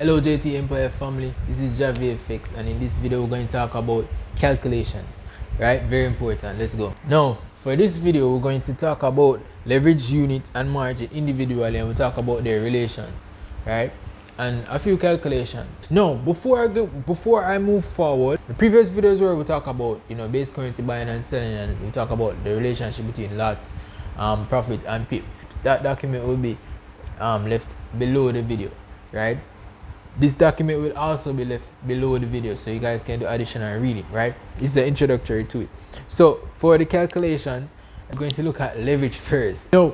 Hello JAVIII Empire family, this is JAVIII.fx, and in this video we're going to talk about calculations, right? Very important. Let's go. Now for this video we're going to talk about leverage unit and margin individually, and we'll talk about their relations, right? And a few calculations. Now before I move forward, the previous videos where we talk about base currency buying and selling, and we talk about the relationship between lots, profit and pip. That document will be left below the video, right? This document will also be left below the video so you guys can do additional reading, right? It's an introductory to it. So for the calculation, I'm going to look at leverage first. Now,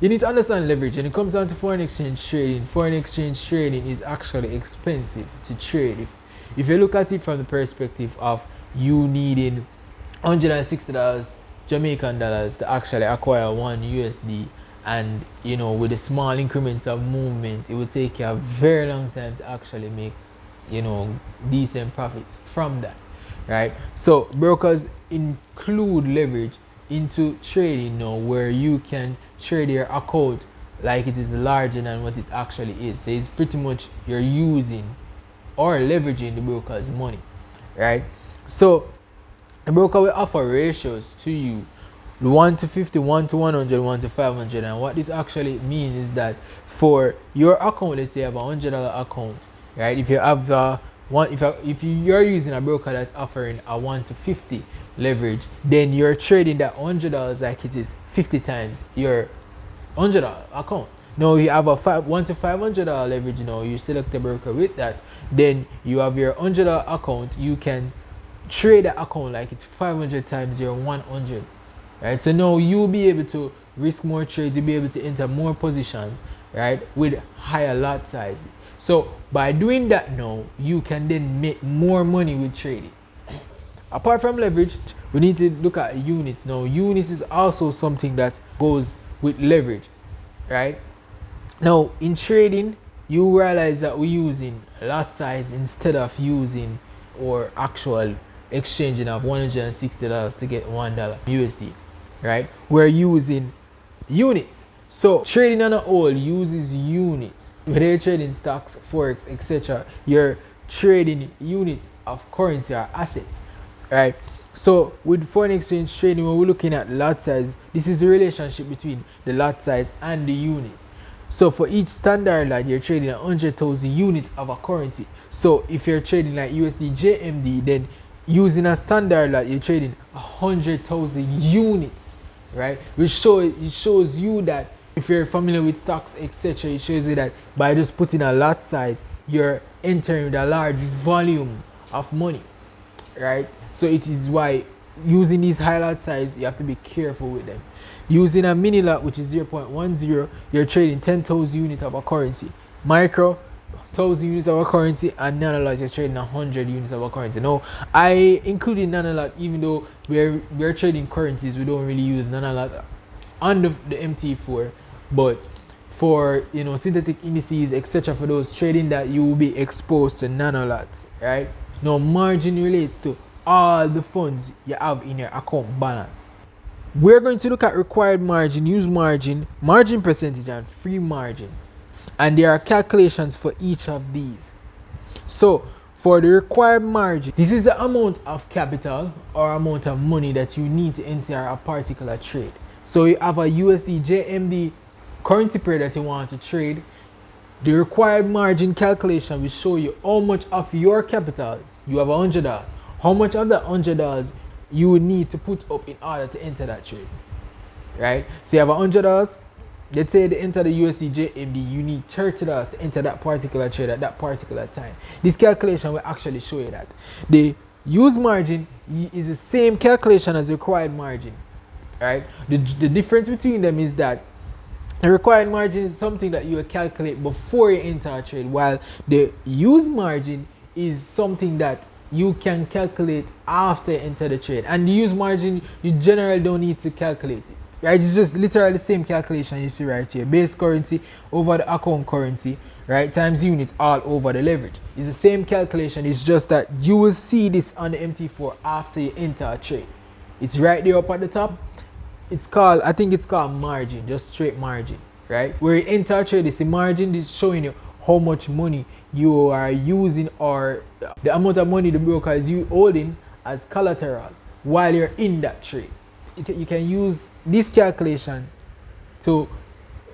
you need to understand leverage. When it comes down to foreign exchange trading is actually expensive to trade. If you look at it from the perspective of you needing $160 Jamaican dollars to actually acquire one USD, and with the small increments of movement, it will take you a very long time to actually make decent profits from that, right? So brokers include leverage into trading now, where you can trade your account like it is larger than what it actually is. So it's pretty much you're using or leveraging the broker's money, right? So the broker will offer ratios to you: 1 to 50, 1 to 100, 1 to 500. And what this actually means is that for your account, let's say you have a $100 account, right? If you have if you're using a broker that's offering a 1 to 50 leverage, then you're trading that $100 like it is 50 times your $100 account. Now you have a 1 to $500 leverage. You select the broker with that, then you have your $100 account. You can trade the account like it's 500 times your 100. Right, so now you'll be able to risk more trades, you'll be able to enter more positions, right, with higher lot sizes. So by doing that now, you can then make more money with trading. Apart from leverage, we need to look at units. Now units is also something that goes with leverage, right? Now in trading, you realize that we're using lot size instead of using or actual exchanging of $160 to get $1 USD. Right, we're using units. So trading on a whole uses units. Whether you're trading stocks, forex, etc., you're trading units of currency or assets, right? So with foreign exchange trading, when we're looking at lot size, this is the relationship between the lot size and the units. So for each standard lot, you're trading 100,000 units of a currency. So if you're trading like USD JMD, then using a standard lot, you're trading 100,000 units, right? It shows you that if you're familiar with stocks, etc., it shows you that by just putting a lot size, you're entering with a large volume of money, right? So it is why using these high lot size, you have to be careful with them. Using a mini lot, which is 0.10, you're trading 10,000 units of a currency. Micro, 1,000 units of a currency, and nanolot, you're trading 100 units of a currency. Now I included nanolot, even though we're trading currencies, we don't really use nanolot on the MT4, but for synthetic indices, etc., for those trading that, you will be exposed to nanolots, right? Now margin relates to all the funds you have in your account balance. We're going to look at required margin, use margin, margin percentage, and free margin. And there are calculations for each of these. So for the required margin, this is the amount of capital or amount of money that you need to enter a particular trade. So you have a USD JMD currency pair that you want to trade. The required margin calculation will show you how much of your capital, you have $100, how much of that $100 you would need to put up in order to enter that trade, right? So you have $100. Let's say to enter the USD JMD, you need $30 to enter that particular trade at that particular time. This calculation will actually show you that. The use margin is the same calculation as required margin, right? The difference between them is that the required margin is something that you will calculate before you enter a trade, while the use margin is something that you can calculate after you enter the trade. And the use margin, you generally don't need to calculate it. Right, it's just literally the same calculation you see right here. Base currency over the account currency, right, times units all over the leverage. It's the same calculation. It's just that you will see this on the MT4 after you enter a trade. It's right there up at the top. It's called, I think it's called margin, just straight margin, right? Where you enter a trade, it's a margin. It's showing you how much money you are using, or the amount of money the broker is you holding as collateral while you're in that trade. You can use this calculation to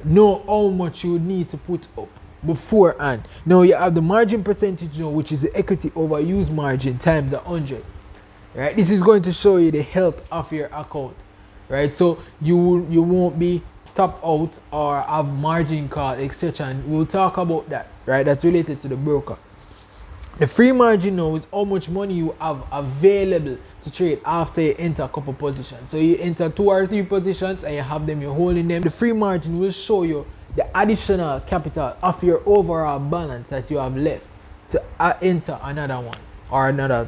know how much you need to put up beforehand. Now you have the margin percentage now, which is the equity over use margin times 100. Right? This is going to show you the health of your account. Right? So you won't be stopped out or have margin call, etc. And we'll talk about that. Right? That's related to the broker. The free margin now is how much money you have available to trade after you enter a couple positions. So you enter 2 or 3 positions and you have them, you're holding them. The free margin will show you the additional capital of your overall balance that you have left to enter another one or another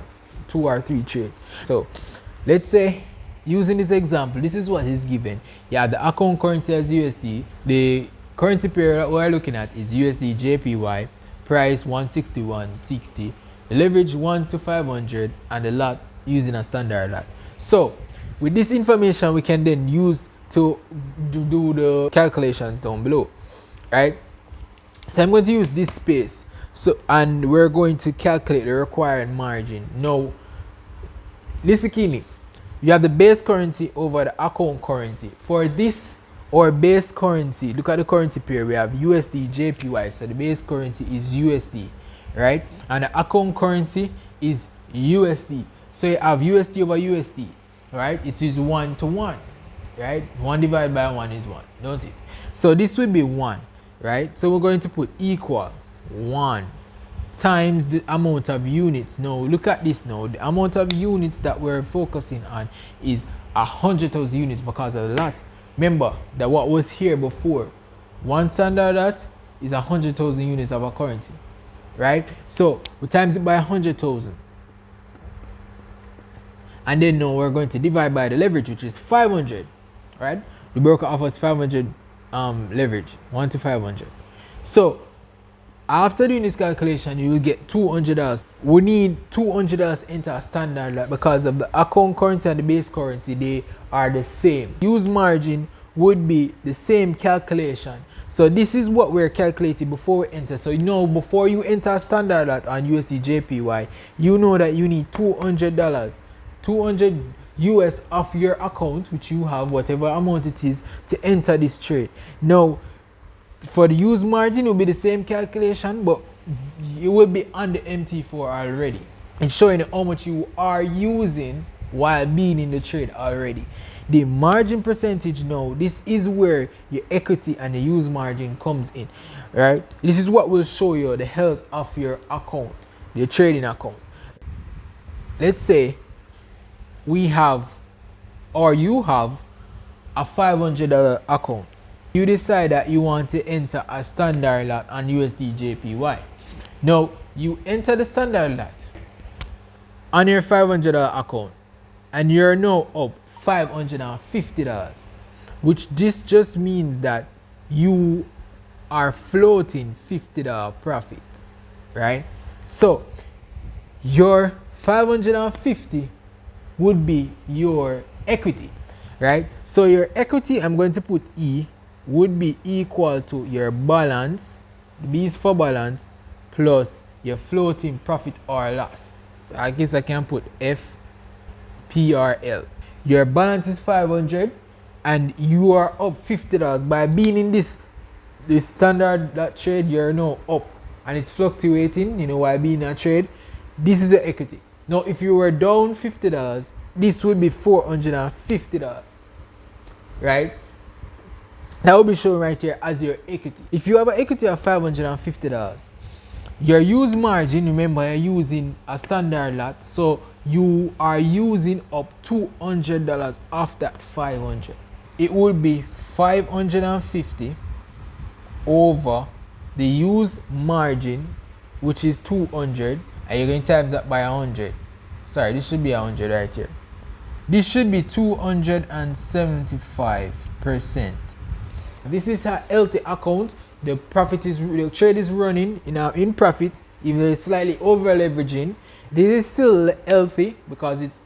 2 or 3 trades. So let's say, using this example, this is what is given. You have the account currency as USD. The currency pair that we're looking at is USD JPY. Price 161.60, the leverage 1 to 500, and the lot using a standard lot. So with this information we can then use to do the calculations down below, right? So I'm going to use this space, so, and we're going to calculate the required margin. Now listen keenly, you have the base currency over the account currency. For this, or base currency, look at the currency pair. We have USD JPY, so the base currency is USD, right? And the account currency is USD. So you have USD over USD, right? It is 1 to 1, right? 1 divided by 1 is 1, don't it? So this would be 1, right? So we're going to put equal 1 times the amount of units. Now look at this now. The amount of units that we're focusing on is 100,000 units because of the lot. Remember that what was here before, one standard lot is 100,000 units of a currency, right? So we times it by 100,000, and then now we're going to divide by the leverage, which is 500, right? The broker offers 500 leverage, 1 to 500. So after doing this calculation, you will get $200. We need $200 into a standard lot because of the account currency and the base currency, they are the same. Use margin would be the same calculation. So this is what we're calculating before we enter. So you know, before you enter a standard lot on USD JPY, you know that you need $200, 200 US of your account, which you have, whatever amount it is, to enter this trade. Now for the use margin, it will be the same calculation, but it will be on the MT4 already. It's showing how much you are using while being in the trade already. The margin percentage now, this is where your equity and the use margin comes in, right? This is what will show you the health of your account, your trading account. Let's say we have, or you have, a $500 account. You decide that you want to enter a standard lot on USD JPY. Now you enter the standard lot on your $500 account, and you're now up $550, which this just means that you are floating $50 profit, right? So your 550 would be your equity, right? So your equity, I'm going to put E, would be equal to your balance, the B is for balance, plus your floating profit or loss. So I guess I can put FPRL. Your balance is 500 and you are up $50 by being in this standard that trade. You're now up and it's fluctuating, you know, while being in a trade. This is your equity. Now if you were down $50, this would be $450, right? That will be shown right here as your equity. If you have an equity of $550, your use margin, remember you're using a standard lot, so you are using up $200 off that 500. It will be 550 over the use margin, which is 200, and you're going to times that by 100. Sorry, this should be 100 right here. This should be 275%. This is a healthy account. The trade is running in profit, even though it's slightly over leveraging. This is still healthy because it's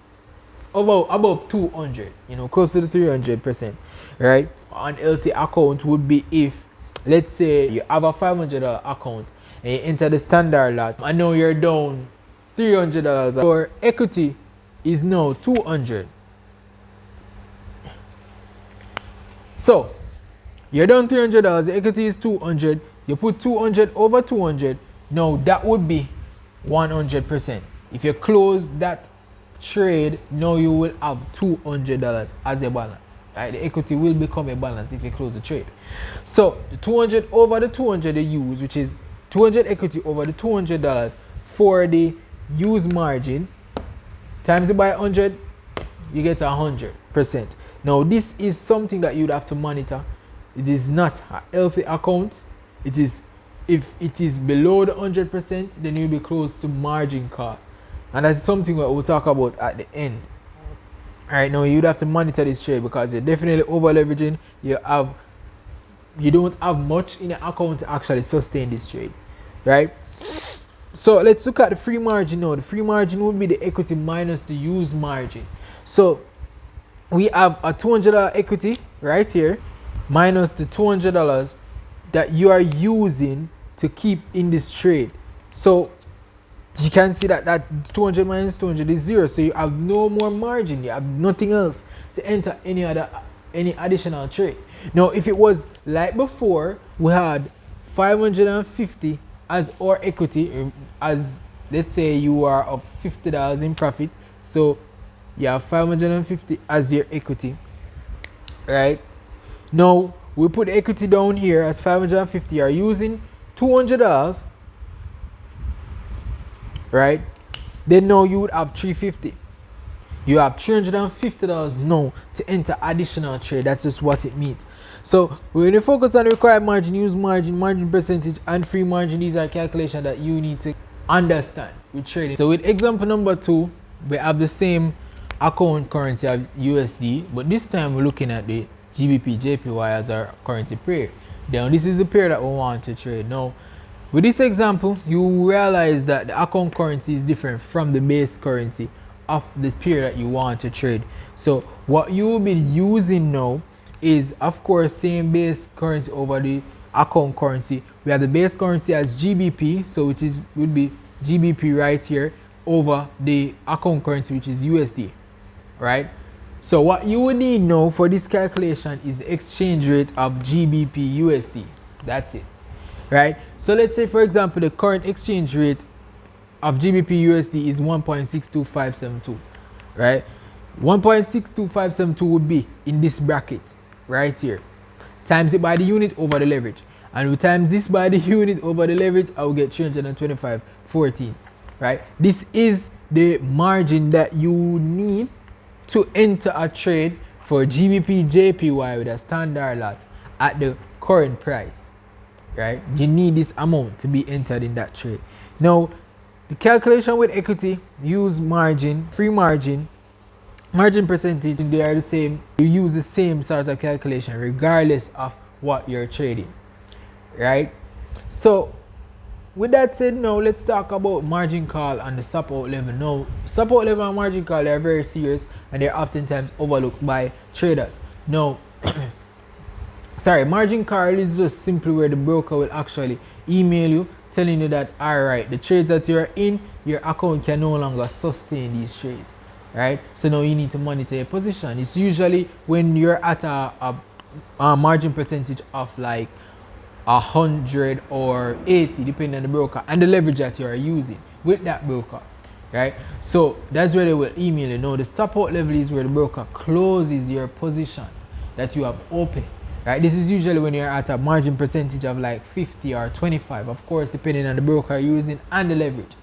above 200, you know, close to the 300%, right? An healthy account would be if, let's say, you have a $500 account and you enter the standard lot, and now you're down $300. Your equity is now 200. So you're down $300, the equity is 200. You put 200 over 200. Now that would be 100%. If you close that trade, now you will have $200 as a balance. Right? The equity will become a balance if you close the trade. So the 200 over the 200 you use, which is 200 equity over the $200 for the use margin, times it by 100, you get 100%. Now this is something that you'd have to monitor. It is not a healthy account. It is, if it is below the 100%, then you'll be close to margin call, and that's something that we'll talk about at the end. All right, now you'd have to monitor this trade because you're definitely over leveraging. You don't have much in the account to actually sustain this trade, right? So let's look at the free margin now. The free margin would be the equity minus the use margin. So we have a $200 equity right here minus the $200 that you are using to keep in this trade. So you can see that 200 minus 200 is 0. So you have no more margin. You have nothing else to enter any additional trade. Now, if it was like before, we had 550 as our equity, as let's say you are up $50 in profit. So you have 550 as your equity, right? Now we put the equity down here as 550. You are using $200, right? Then now you would have 350. You have $350 now to enter additional trade. That's just what it means. So we're going to focus on required margin, use margin, margin percentage, and free margin. These are calculations that you need to understand with trading. So with example number 2, we have the same account currency of USD, but this time we're looking at the GBP JPY as our currency pair. Now this is the pair that we want to trade. Now with this example, you realize that the account currency is different from the base currency of the pair that you want to trade. So what you will be using now is, of course, same base currency over the account currency. We have the base currency as GBP, so which is would be GBP right here over the account currency, which is USD, right? So what you will need now for this calculation is the exchange rate of GBP USD. That's it, right? So let's say, for example, the current exchange rate of GBP USD is 1.62572, right? 1.62572 would be in this bracket right here. Times it by the unit over the leverage, and we times this by the unit over the leverage, I will get 325.14, right? This is the margin that you need to enter a trade for GBP JPY with a standard lot at the current price, right? You need this amount to be entered in that trade. Now the calculation with equity, use margin, free margin, margin percentage, they are the same. You use the same sort of calculation regardless of what you're trading, right? So with that said, now let's talk about margin call and the stop out level. Now stop out level and margin call are very serious, and they're oftentimes overlooked by traders. Now sorry, margin call is just simply where the broker will actually email you telling you that, all right, the trades that you're in, your account can no longer sustain these trades, right? So now you need to monitor your position. It's usually when you're at a margin percentage of like 100 or 80, depending on the broker and the leverage that you are using with that broker, right? So that's where they will email you. Now the stop out level is where the broker closes your positions that you have open, right? This is usually when you're at a margin percentage of like 50 or 25, of course, depending on the broker you're using and the leverage,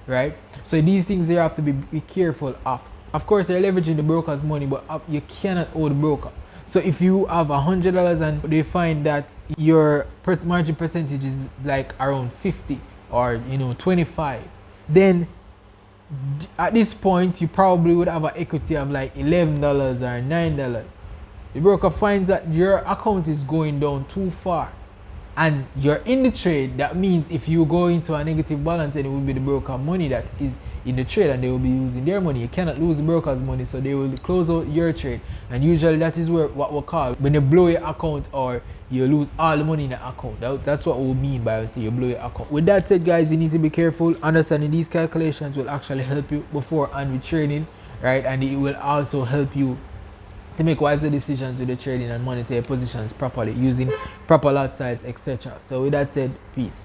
right? So these things you have to be careful of. Of course, you're leveraging the broker's money, but you cannot owe the broker. So if you have $100 and they find that your margin percentage is like around 50 or 25, then at this point you probably would have an equity of like $11 or $9. The broker finds that your account is going down too far, and you're in the trade, that means if you go into a negative balance, then it will be the broker money that is in the trade, and they will be using their money. You cannot lose the broker's money, so they will close out your trade. And usually that is where what we call when you blow your account, or you lose all the money in the account. That's what we mean by say you blow your account. With that said, guys, you need to be careful. Understanding these calculations will actually help you before and with trading, right? And it will also help you to make wiser decisions with the trading and monitor your positions properly using proper lot size, etc. So with that said, peace.